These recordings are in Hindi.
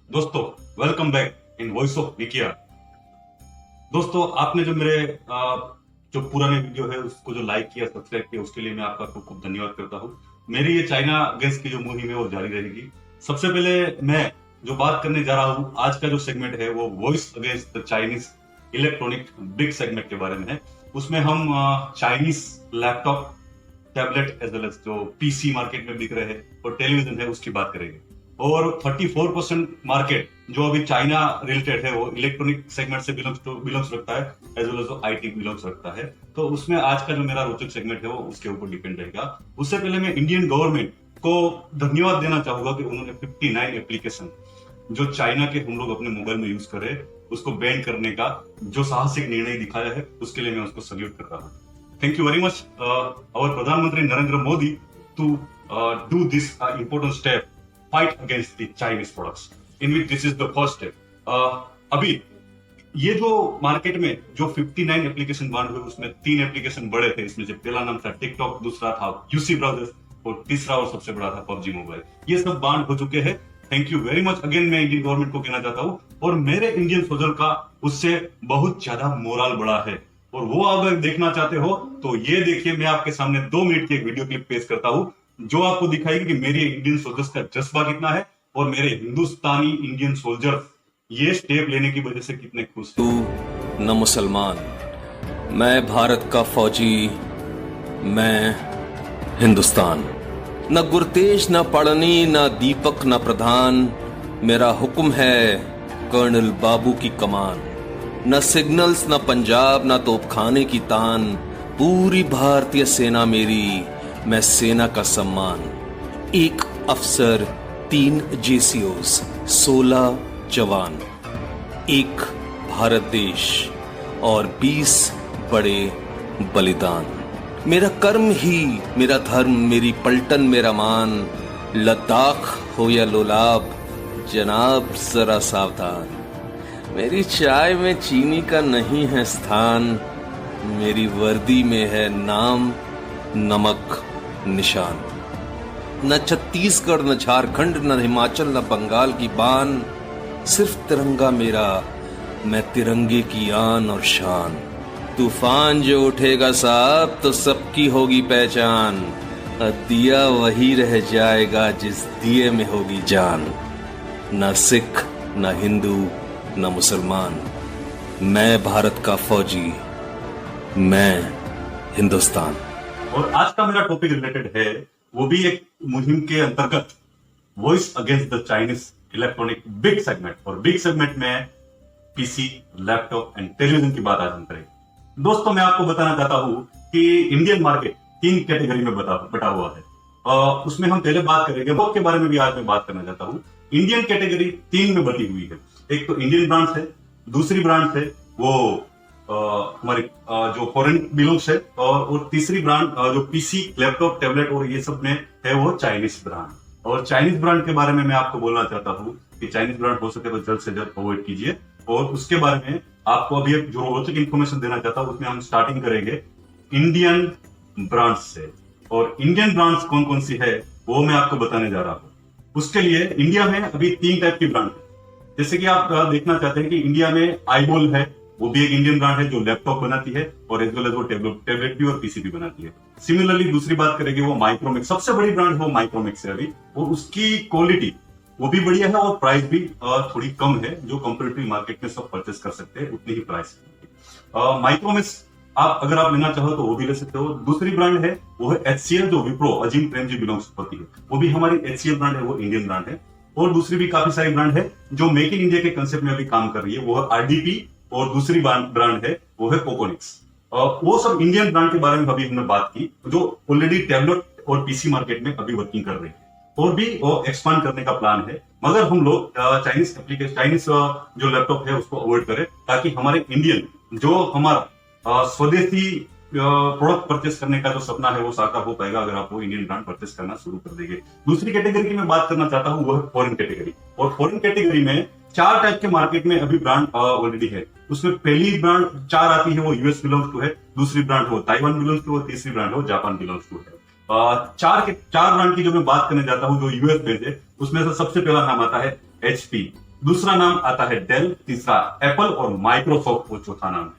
दोस्तों, welcome back in voice of विकिया। दोस्तों, आपने जो मेरे जो पुराने वीडियो है उसको जो लाइक किया, सब्सक्राइब किया, उसके लिए मैं आपका खूब खूब धन्यवाद करता हूँ। मेरी ये चाइना गैस की जो मुहिम है वो जारी रहेगी। सबसे पहले मैं जो बात करने जा रहा हूँ, आज का जो सेगमेंट है वो voice against the Chinese electronic big segment के बारे में है। उसमें हम Chinese laptop, tablet as well as जो पीसी मार्केट में बिक रहे हैं और टेलीविजन है उसकी बात करेंगे। और 34% मार्केट जो अभी चाइना रिलेटेड है वो इलेक्ट्रॉनिक सेगमेंट से बिलोंग्स रखता है, as well as IT belongs रखता है। तो उसमें आज का जो मेरा रोचक सेगमेंट है वो उसके ऊपर डिपेंड रहेगा। उससे पहले मैं इंडियन गवर्नमेंट को धन्यवाद देना चाहूंगा कि उन्होंने 59 एप्लीकेशन जो चाइना के हम लोग अपने मोबाइल में यूज कर रहे हैं उसको बैन करने का जो साहसिक निर्णय दिखाया है, उसके लिए मैं उसको सल्यूट करता हूँ। Thank you very much, our Pradhan Mantri Narendra Modi, to do this important step, fight against the Chinese products, in which this is the first step. अभी ये जो मार्केट में जो 59 एप्लीकेशन बांड हुए उसमें 3 एप्लीकेशन बड़े थे। इसमें से पहला नाम था टिकटॉक, दूसरा था यूसी ब्राउजर और तीसरा और सबसे बड़ा था पबजी मोबाइल। ये सब बांड हो चुके हैं। Thank you very much again, मैं इंडियन गवर्नमेंट को कहना चाहता हूँ। और मेरे इंडियन सोल्जर का उससे बहुत ज्यादा मोरल बढ़ा है। और वो अगर देखना चाहते हो तो ये देखिए, मैं आपके सामने 2 मिनट की एक वीडियो क्लिप पेश करता हूँ जो आपको दिखाएगी कि मेरे इंडियन सोल्जर्स का जज्बा कितना है और मेरे हिंदुस्तानी इंडियन सोल्जर ये स्टेप लेने की वजह से कितने खुश हैं। तू न मुसलमान, मैं भारत का फौजी, मैं हिंदुस्तान। न गुरतेज, न पढ़नी, न दीपक, न प्रधान, मेरा हुक्म है कर्नल बाबू की कमान। न सिग्नल्स, न पंजाब, न तोपखाने की तान, पूरी भारतीय सेना मेरी, मैं सेना का सम्मान। एक अफसर, 3 जेसीओस, 16 जवान, एक भारत देश और 20 बड़े बलिदान। मेरा कर्म ही मेरा धर्म, मेरी पलटन मेरा मान। लद्दाख हो या लोलाब, जनाब जरा सावधान। मेरी चाय में चीनी का नहीं है स्थान, मेरी वर्दी में है नाम, नमक निशान। न छत्तीसगढ़, न झारखंड, न हिमाचल, न बंगाल की बान, सिर्फ तिरंगा मेरा, मैं तिरंगे की आन और शान। तूफान जो उठेगा साहब तो सबकी होगी पहचान, दिया वही रह जाएगा जिस दिए में होगी जान। न सिख, न हिंदू, न मुसलमान, मैं भारत का फौजी, मैं हिंदुस्तान। और आज का मेरा टॉपिक रिलेटेड है वो भी एक मुहिम के अंतर्गत voice against the Chinese electronic big segment. और बिग सेगमेंट में पीसी, लैपटॉप एंड टेलीविजन की बात आज हम करेंगे। दोस्तों, मैं आपको बताना चाहता हूं कि इंडियन मार्केट 3 कैटेगरी में बटा हुआ है। उसमें हम पहले बात करेंगे वो के बारे में भी आज मैं बात करना चाहता हूं। इंडियन कैटेगरी 3 में बटी हुई है। एक तो इंडियन ब्रांड्स है, दूसरी ब्रांड है वो हमारी जो फॉरेन बिलोंग्स है, और तीसरी ब्रांड जो पीसी, लैपटॉप, टैबलेट और ये सब में है वो चाइनीज ब्रांड। और चाइनीज ब्रांड के बारे में मैं आपको बोलना चाहता हूँ कि चाइनीज ब्रांड हो सके तो जल्द से जल्द अवॉइड कीजिए। और उसके बारे में आपको अभी एक जो रोचक इन्फॉर्मेशन देना चाहता हूँ, उसमें हम स्टार्टिंग करेंगे इंडियन ब्रांड्स से। और इंडियन ब्रांड्स कौन कौन सी है वो मैं आपको बताने जा रहा हूँ। उसके लिए इंडिया में अभी 3 टाइप की ब्रांड है। जैसे कि आप देखना चाहते हैं कि इंडिया में आईबोल है, वो भी एक इंडियन ब्रांड है जो लैपटॉप बनाती है और एज वेल एज वो टैबलेट भी और पीसी भी बनाती है। सिमिलरली दूसरी बात करेंगे वो माइक्रोमैक्स, सबसे बड़ी ब्रांड है वो माइक्रोमैक्स है अभी, और उसकी क्वालिटी वो भी बढ़िया है और प्राइस भी थोड़ी कम है, जो कंपैरेटिव मार्केट में सब परचेस कर सकते हैं उतनी ही प्राइस। माइक्रोमैक्स अगर आप लेना चाहो तो वो भी ले सकते हो। दूसरी ब्रांड है वो है एचसीएल, जो विप्रो अजीम प्रेमजी बिलोंग्स होती है, वो भी हमारी एचसीएल ब्रांड है, वो इंडियन ब्रांड है। और दूसरी भी काफी सारी ब्रांड है जो मेक इन इंडिया के कंसेप्ट में अभी काम कर रही है, वो है आरडीपी। और दूसरी ब्रांड है वो है कोकोनिक्स। वो सब इंडियन ब्रांड के बारे में अभी हमने बात की, जो ऑलरेडी टैबलेट और पीसी मार्केट में अभी वर्किंग कर रही है और भी वो एक्सपांड करने का प्लान है। मगर हम लोग चाइनीज जो लैपटॉप है उसको अवॉइड करें, ताकि हमारे इंडियन जो हमारा स्वदेशी प्रोडक्ट परचेस करने का जो सपना है वो साकार हो पाएगा अगर आप वो इंडियन ब्रांड परचेस करना शुरू कर देंगे। दूसरी कैटेगरी की मैं बात करना चाहता हूँ वो है फॉरेन कैटेगरी। और फॉरेन कैटेगरी में 4 टाइप के मार्केट में अभी ब्रांड ऑलरेडी है। उसमें पहली ब्रांड 4 आती है वो यूएस बिलोंग्स टू है, दूसरी ब्रांड हो ताइवान बिलोंग्स टू, तीसरी ब्रांड हो जापान बिलोंग्स टू है। 4 ब्रांड की जो मैं बात करने जाता हूँ जो यूएस बेस्ड है, उसमें से सबसे पहला नाम आता है एचपी। दूसरा नाम आता है डेल, तीसरा एप्पल और माइक्रोसॉफ्ट वो चौथा नाम है।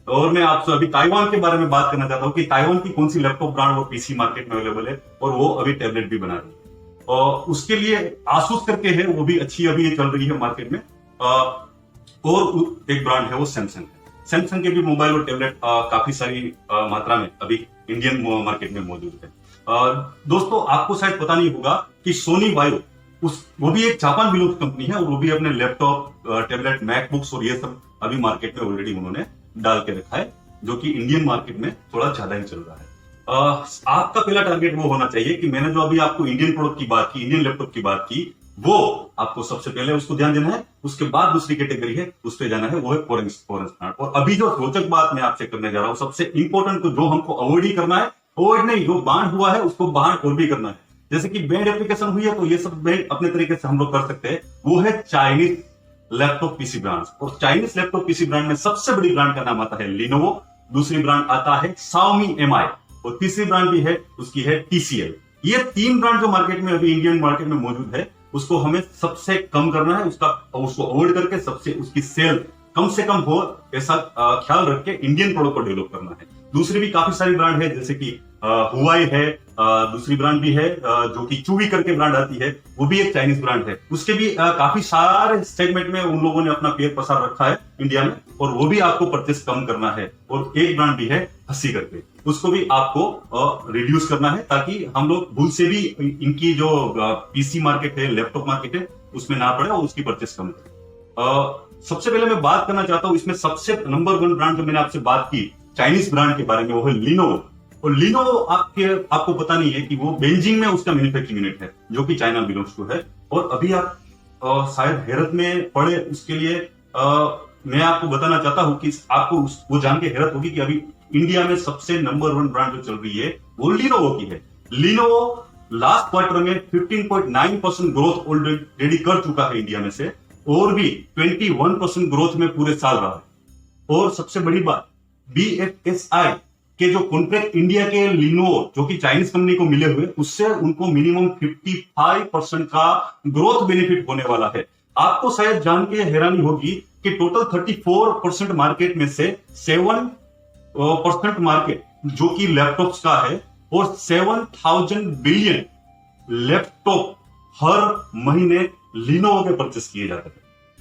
और मैं आपसे अभी ताइवान के बारे में बात करना चाहता हूं कि ताइवान की कौन सी लैपटॉप ब्रांड और पीसी मार्केट में अवेलेबल है और वो अभी टैबलेट भी बना रही है। और उसके लिए आसूस करके है, वो भी अच्छी अभी ये चल रही है मार्केट में। और एक ब्रांड है वो सैमसंग है। सैमसंग के भी मोबाइल और टैबलेट काफी सारी मात्रा में अभी इंडियन मार्केट में मौजूद है। दोस्तों आपको शायद पता नहीं होगा कि सोनी वायु वो भी एक जापान बिलोंग कंपनी है और वो भी अपने लैपटॉप, टैबलेट, मैकबुक्स और ये सब अभी मार्केट में ऑलरेडी उन्होंने डाल के रखा है, जो कि इंडियन मार्केट में थोड़ा ज्यादा ही चल रहा है। आपका पहला टारगेट वो होना चाहिए कि मैंने जो अभी आपको इंडियन प्रोडक्ट की बात की, इंडियन लैपटॉप की बात की, वो आपको सबसे पहले उसको ध्यान देना है। उसके बाद दूसरी कैटेगरी है, उस पर जाना है, वो है फॉरेन ब्रांड। और अभी जो रोचक बात मैं आपसे करने जा रहा हूं, सबसे इंपॉर्टेंट जो हमको अवॉइड ही करना है, अवॉइड नहीं, जो बांड हुआ है उसको बांड और भी करना है। जैसे कि बैंड एप्लीकेशन हुई है तो ये सब बैंड अपने तरीके से हम लोग कर सकते हैं। वो है चाइनीज लैपटॉप पीसी ब्रांड। और चाइनीज लैपटॉप पीसी ब्रांड में सबसे बड़ी ब्रांड का नाम आता है लिनोवो, दूसरी ब्रांड आता है Xiaomi Mi और तीसरी ब्रांड भी है उसकी है TCL। ये तीन ब्रांड जो मार्केट में अभी इंडियन मार्केट में मौजूद है, उसको हमें सबसे कम करना है, उसको अवॉइड करके सबसे उसकी सेल कम से कम हो ऐसा ख्याल रख के इंडियन प्रोडक्ट को डेवलप करना है। दूसरी भी काफी सारी ब्रांड है, जैसे कि हुआई है, दूसरी ब्रांड भी है जो कि चूवी करके ब्रांड आती है, वो भी एक चाइनीज ब्रांड है। उसके भी काफी सारे सेगमेंट में उन लोगों ने अपना पैर पसार रखा है इंडिया में, और वो भी आपको परचेस कम करना है। और एक ब्रांड भी है हंसी करके, उसको भी आपको रिड्यूस करना है, ताकि हम लोग भूल से भी इनकी जो पीसी मार्केट है, लैपटॉप मार्केट है, उसमें ना पड़े और उसकी परचेस कम करें। सबसे पहले मैं बात करना चाहता हूं, इसमें सबसे नंबर 1 ब्रांड जो मैंने आपसे बात की चाइनीज ब्रांड के बारे में, वो है लिनोवो। और लिनोवो आपको पता नहीं है कि वो बेजिंग में उसका मैन्युफैक्चरिंग यूनिट है, जो कि चाइना बिलोंग्स टू है। और अभी आप शायद हैरत में पड़े, उसके लिए मैं आपको बताना चाहता हूं कि आपको वो जान के हैरत होगी कि अभी इंडिया में सबसे नंबर 1 ब्रांड जो चल रही है वो लिनोवो की है। लिनोवो लास्ट क्वार्टर में 15.9% ग्रोथ ऑलरेडी कर चुका है इंडिया में से, और भी 21% ग्रोथ में पूरे साल रहा है। और सबसे बड़ी बात, BFSI के जो कॉन्ट्रैक्ट इंडिया के लिनोवो जो कि चाइनीज कंपनी को मिले हुए, उससे उनको मिनिमम 55% का ग्रोथ बेनिफिट होने वाला है। आपको शायद जान के हैरानी होगी कि टोटल 34% मार्केट में से 7% मार्केट जो कि लैपटॉप्स का है, और 7000 बिलियन लैपटॉप हर महीने लिनोवो के परचेस किए जाते हैं।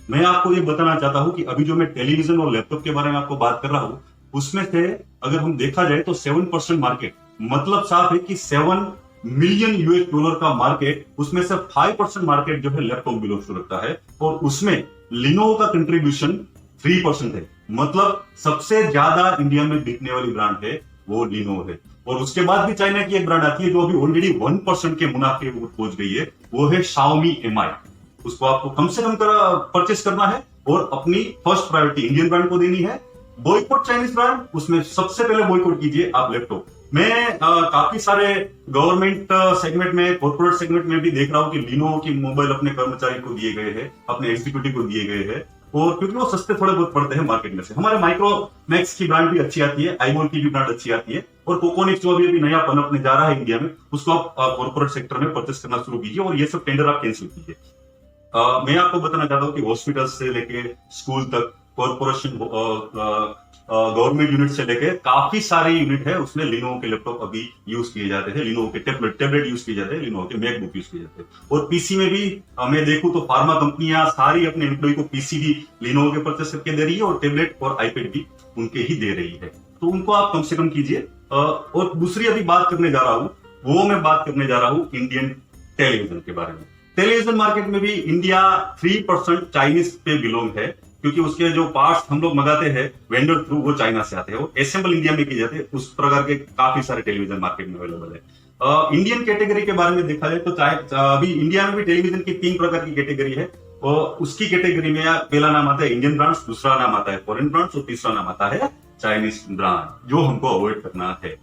मैं आपको ये बताना चाहता हूं कि अभी जो मैं टेलीविजन और लैपटॉप के बारे में आपको बात कर रहा हूं, उसमें से अगर हम देखा जाए तो 7% मार्केट, मतलब साफ है कि $7 मिलियन का मार्केट, उसमें से 5% मार्केट जो है लैपटॉप बिलोंग टू रखता है, और उसमें लिनोवो का कंट्रीब्यूशन 3% है। मतलब सबसे ज्यादा इंडिया में बिकने वाली ब्रांड है वो लिनोवो है। और उसके बाद भी चाइना की एक ब्रांड आती है जो अभी ऑलरेडी 1% के मुनाफे पहुंच गई है, वो है Xiaomi Mi। उसको आपको कम से कम परचेस करना है और अपनी फर्स्ट प्रायोरिटी इंडियन ब्रांड को देनी है। बॉयकॉट चाइनीज ब्रांड, उसमें सबसे पहले बॉयकॉट कीजिए आप लैपटॉप। मैं काफी सारे गवर्नमेंट सेगमेंट में, कॉर्पोरेट सेगमेंट में भी देख रहा हूं कि लिनोवो की मोबाइल अपने कर्मचारी को दिए गए हैं, अपने एग्जीक्यूटिव को दिए गए हैं, और क्योंकि वो सस्ते थोड़े बहुत पड़ते हैं मार्केट में से। हमारे माइक्रोमैक्स की ब्रांड भी अच्छी आती है, आईमोल की भी ब्रांड अच्छी आती है, और कोकोनिक्स जो अभी नया पनपने जा रहा है इंडिया में, उसको आप कॉर्पोरेट सेक्टर में परचेस करना शुरू कीजिए, और ये सब टेंडर आप कैंसिल कीजिए। मैं आपको बताना चाहता हूँ कि हॉस्पिटल से लेके स्कूल तक, कॉर्पोरेशन, गवर्नमेंट यूनिट से लेके काफी सारे यूनिट है, उसमें लिनोवो के लैपटॉप अभी यूज किए जाते हैं, लिनोवो के टैबलेट यूज किए जाते हैं, लिनोवो के मैकबुक यूज किए जाते हैं। और पीसी में भी मैं देखूं तो फार्मा कंपनियां सारी अपने एम्प्लॉय को पीसी भी लिनोवो के परचेस करके दे रही है, और टैबलेट और आईपैड भी उनके ही दे रही है, तो उनको आप कम से कम कीजिए। और दूसरी अभी बात करने जा रहा हूं, वो मैं बात करने जा रहा हूं इंडियन टेलीविजन के बारे में। टेलीविजन मार्केट में भी इंडिया 3% चाइनीज पे बिलोंग है, क्योंकि उसके जो पार्ट्स हम लोग मंगाते हैं वेंडर थ्रू, वो चाइना से आते हैं, वो असेंबल इंडिया में किए जाते हैं। उस प्रकार के काफी सारे टेलीविजन मार्केट में अवेलेबल है। इंडियन कैटेगरी के बारे में देखा जाए तो अभी इंडिया में भी टेलीविजन की 3 प्रकार की कैटेगरी है, और उसकी कैटेगरी में पहला नाम आता है इंडियन ब्रांड्स, दूसरा नाम आता है फॉरेन ब्रांड्स, और तीसरा नाम आता है चाइनीज ब्रांड, जो हमको अवॉइड करना है।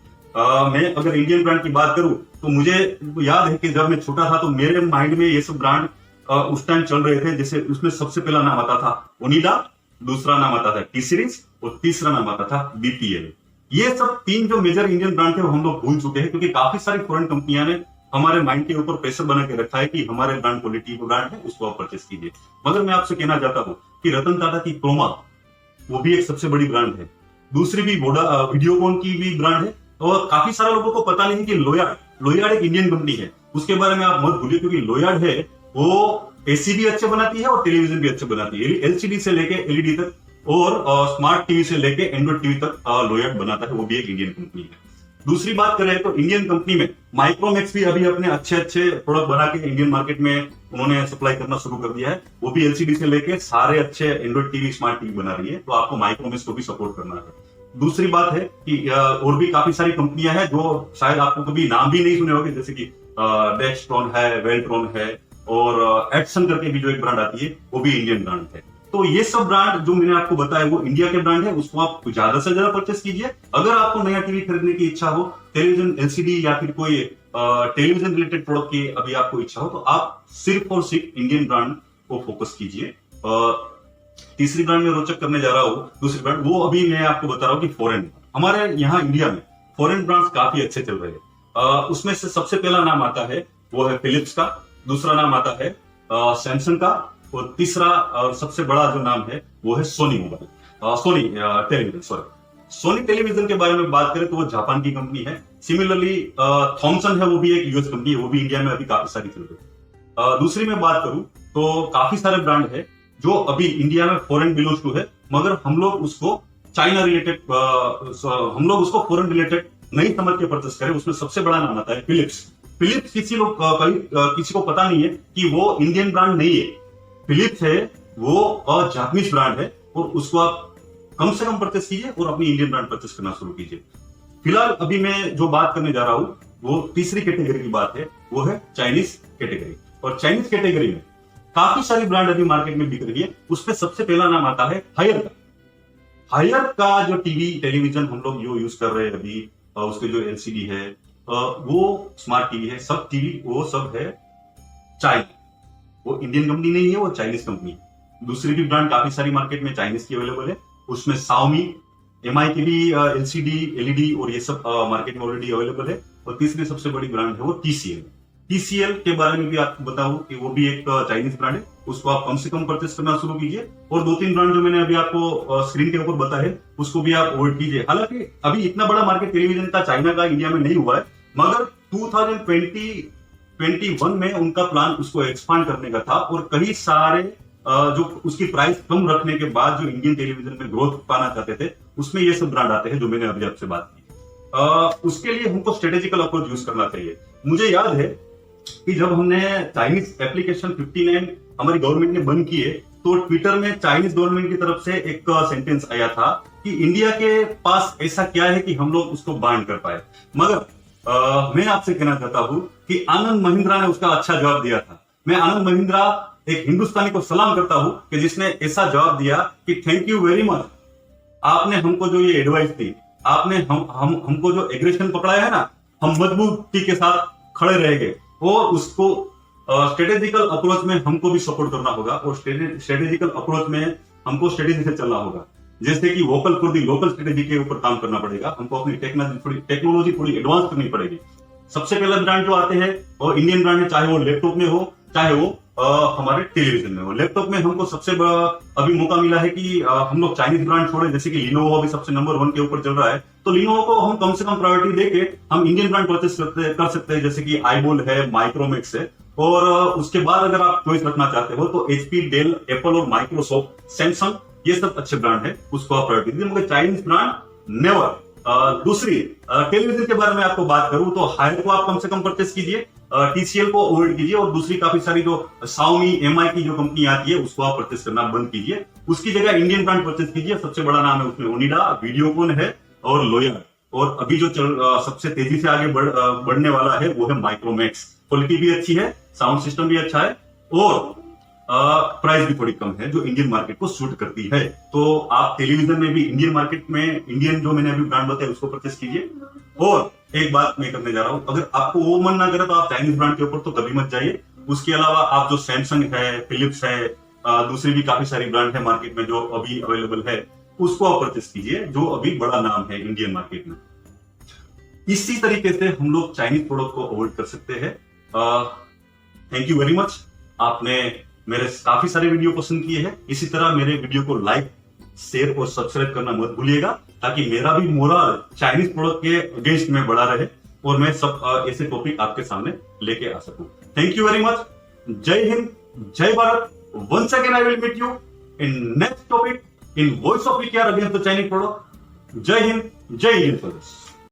मैं अगर इंडियन ब्रांड की बात करूं तो मुझे याद है कि जब मैं छोटा था तो मेरे माइंड में ये सब ब्रांड उस टाइम चल रहे थे। जैसे उसमें सबसे पहला नाम आता था ओनिडा, दूसरा नाम आता था टी सीरीज, और तीसरा नाम आता था बीपीएल। ये सब 3 जो मेजर इंडियन ब्रांड थे वो हम लोग भूल चुके हैं, क्योंकि काफी सारी फॉरेन कंपनियां ने हमारे माइंड के ऊपर प्रेशर बना के रखा है कि हमारे ब्रांड क्वालिटी ब्रांड है, उसको आप परचेस कीजिए। मगर मैं आपसे कहना चाहता हूँ कि रतन टाटा की क्रोमा, वो भी एक सबसे बड़ी ब्रांड है। दूसरी भी वीडियोकॉन की भी ब्रांड है। और काफी सारे लोगों को पता नहीं कि लोयार्ड एक इंडियन कंपनी है। उसके बारे में आप मत भूलिए, क्योंकि लोयार्ड है वो एसी भी अच्छे बनाती है और टेलीविजन भी अच्छे बनाती है, एलसीडी से लेके एलईडी तक, और स्मार्ट टीवी से लेके एंड्रॉइड टीवी तक लोयार्ड बनाता है, वो भी एक इंडियन कंपनी है। दूसरी बात करें तो इंडियन कंपनी में माइक्रोमैक्स भी अभी अपने अच्छे अच्छे प्रोडक्ट बना के इंडियन मार्केट में उन्होंने सप्लाई करना शुरू कर दिया है। वो भी एलसीडी से लेके सारे अच्छे एंड्रॉइड टीवी, स्मार्ट टीवी बना रही है, तो आपको माइक्रोमैक्स को भी सपोर्ट करना है। दूसरी बात है कि और भी काफी सारी कंपनियां हैं जो शायद आपको कभी नाम भी नहीं सुने होंगे, जैसे कि डेक्सट्रॉन है, वेल्ट्रॉन है, और एडसन करके भी जो एक ब्रांड आती है, वो भी इंडियन ब्रांड है। तो ये सब ब्रांड जो मैंने आपको बताया वो इंडिया के ब्रांड है, उसको आप ज्यादा से ज्यादा परचेस कीजिए। अगर आपको नया टीवी खरीदने की इच्छा हो, टेलीविजन, एलसीडी या फिर कोई टेलीविजन रिलेटेड प्रोडक्ट की अभी आपको इच्छा हो, तो आप सिर्फ और सिर्फ इंडियन ब्रांड को फोकस कीजिए। तीसरी ब्रांड में रोचक करने जा रहा हूं, दूसरी ब्रांड, वो अभी मैं आपको बता रहा हूं कि फॉरेन, हमारे यहाँ इंडिया में फॉरेन ब्रांड्स काफी अच्छे चल रहे हैं। उसमें से सबसे पहला नाम आता है वो है फिलिप्स का, दूसरा नाम आता है सैमसंग का, और तीसरा और सबसे बड़ा जो नाम है वो है सोनी टेलीविजन। सोनी टेलीविजन के बारे में बात करें तो वो जापान की कंपनी है। सिमिलरली थॉमसन है, वो भी एक यूएस कंपनी है, वो भी इंडिया में अभी काफी सारी चल रही है। दूसरी में बात करूं तो काफी सारे ब्रांड है जो अभी इंडिया में फॉरेन बिलोंग्स टू है, मगर हम लोग उसको चाइना रिलेटेड, हम लोग उसको फॉरेन रिलेटेड नहीं समझ के परचेस करें। उसमें सबसे बड़ा नाम आता है फिलिप्स। फिलिप्स किसी को पता नहीं है कि वो इंडियन ब्रांड नहीं है। फिलिप्स है वो जापानीज ब्रांड है, और उसको आप कम से कम परचेस कीजिए और अपनी इंडियन ब्रांड परचेस करना शुरू कीजिए। फिलहाल अभी मैं जो बात करने जा रहा हूं वो तीसरी कैटेगरी की बात है, वो है चाइनीज कैटेगरी। और चाइनीज कैटेगरी में काफी सारी ब्रांड अभी मार्केट में बिक रही है। उसमें सबसे पहला नाम आता है हायर का। हायर का जो टेलीविजन हम लोग जो यूज कर रहे हैं अभी, उसके जो एलसीडी है, वो स्मार्ट टीवी है, सब टीवी वो सब है चाइना। वो इंडियन कंपनी नहीं है, वो चाइनीज कंपनी है। दूसरी भी ब्रांड काफी सारी मार्केट में चाइनीज की अवेलेबल है। उसमें Xiaomi, MI की भी एलसीडी, एलईडी और ये सब मार्केट में ऑलरेडी अवेलेबल है। और तीसरी सबसे बड़ी ब्रांड है वो TCL के बारे में भी आपको बताऊं कि वो भी एक चाइनीज ब्रांड है, उसको आप कम से कम परचेस करना शुरू कीजिए। और दो तीन ब्रांड जो मैंने अभी आपको स्क्रीन के ऊपर बताया है, उसको भी आप अवॉइड कीजिए। हालांकि अभी इतना बड़ा मार्केट टेलीविजन का चाइना का इंडिया में नहीं हुआ है, मगर 2021 में उनका प्लान उसको एक्सपांड करने का था, और कई सारे जो उसकी प्राइस कम रखने के बाद जो इंडियन टेलीविजन में ग्रोथ पाना चाहते थे, उसमें ये सब ब्रांड आते हैं जो मैंने अभी आपसे बात की। उसके लिए हमको स्ट्रेटेजिकल अप्रोच यूज करना चाहिए। मुझे याद है कि जब हमने चाइनीज एप्लीकेशन 59 हमारी गवर्नमेंट ने बंद किए, तो ट्विटर में चाइनीज गवर्नमेंट की तरफ से एक सेंटेंस आया था कि इंडिया के पास ऐसा क्या है कि हम लोग उसको बैन कर पाए। मगर मैं आपसे कहना चाहता हूं कि आनंद महिंद्रा ने उसका अच्छा जवाब दिया था। मैं आनंद महिंद्रा एक हिंदुस्तानी को सलाम करता हूं कि जिसने ऐसा जवाब दिया कि थैंक यू वेरी मच, आपने हमको जो ये एडवाइस दी, आपने हमको जो एग्रेशन पकड़ाया है ना, हम मजबूती के साथ खड़े रहेंगे, और उसको स्ट्रेटेजिकल अप्रोच में हमको भी सपोर्ट करना होगा, और स्ट्रेटेजिकल अप्रोच में हमको स्ट्रेटेजी से चलना होगा। जैसे कि vocal for the local strategy के ऊपर काम करना पड़ेगा, हमको अपनी टेक्नोलॉजी थोड़ी एडवांस करनी पड़ेगी। सबसे पहला ब्रांड जो आते हैं और इंडियन ब्रांड है, चाहे वो लैपटॉप में हो, चाहे वो हमारे टेलीविजन में हो। लैपटॉप में हमको सबसे बड़ा अभी मौका मिला है कि हम लोग चाइनीज ब्रांड छोड़े, जैसे कि लिनोवो अभी सबसे नंबर 1 के ऊपर चल रहा है, तो लिनोवो को हम कम से कम प्रायोरिटी देके हम इंडियन ब्रांड परचेस कर सकते हैं, जैसे कि आईबोल है, माइक्रोमैक्स है। और उसके बाद अगर आप चॉइस रखना चाहते हो तो HP, डेल, एप्पल और माइक्रोसॉफ्ट, सैमसंग, ये सब अच्छे ब्रांड है, उसको आप प्रायोरिटी दीजिए, मगर चाइनीज ब्रांड नेवर। दूसरी टेलीविजन के बारे में आपको बात करूं तो हायर को आप कम से कम परचेस कीजिए, TCL को अवॉइड कीजिए, और दूसरी काफी सारी जो Xiaomi, MI की जो कंपनी आती है उसको आप परचेस करना बंद कीजिए। उसकी जगह इंडियन ब्रांड परचेस कीजिए। सबसे बड़ा नाम है उसमें ओनिडा, वीडियोकॉन है और लोयार्ड, और अभी जो सबसे तेजी से आगे बढ़ने वाला है वो है माइक्रोमैक्स। क्वालिटी भी अच्छी है, साउंड सिस्टम भी अच्छा है, और प्राइस भी थोड़ी कम है जो इंडियन मार्केट को सूट करती है। तो आप टेलीविजन में भी इंडियन मार्केट में इंडियन जो मैंने अभी ब्रांड बताया उसको परचेस कीजिए। और एक बात मैं करने जा रहा हूं, अगर आपको वो मन ना करे तो आप चाइनीज ब्रांड के ऊपर तो कभी मत जाइए। उसके अलावा आप जो सैमसंग है, फिलिप्स है, दूसरी भी काफी सारी ब्रांड है मार्केट में जो अभी अवेलेबल है, उसको आप परचेस कीजिए, जो अभी बड़ा नाम है इंडियन मार्केट में। इसी तरीके से हम लोग चाइनीज प्रोडक्ट को अवॉइड कर सकते हैं। Thank you very much. आपने मेरे काफी सारे वीडियो पसंद किए हैं। इसी तरह मेरे वीडियो को लाइक, शेयर और सब्सक्राइब करना मत भूलिएगा, ताकि मेरा भी मोरल चाइनीज प्रोडक्ट के अगेंस्ट में बढ़ा रहे और मैं सब ऐसे टॉपिक आपके सामने लेके आ सकूं। Thank you very much. जय हिंद, जय Bharat. Once again I will meet you in next topic in voice of VKR against the Chinese product. जय हिंद, जय इंडियन फॉरेस्ट।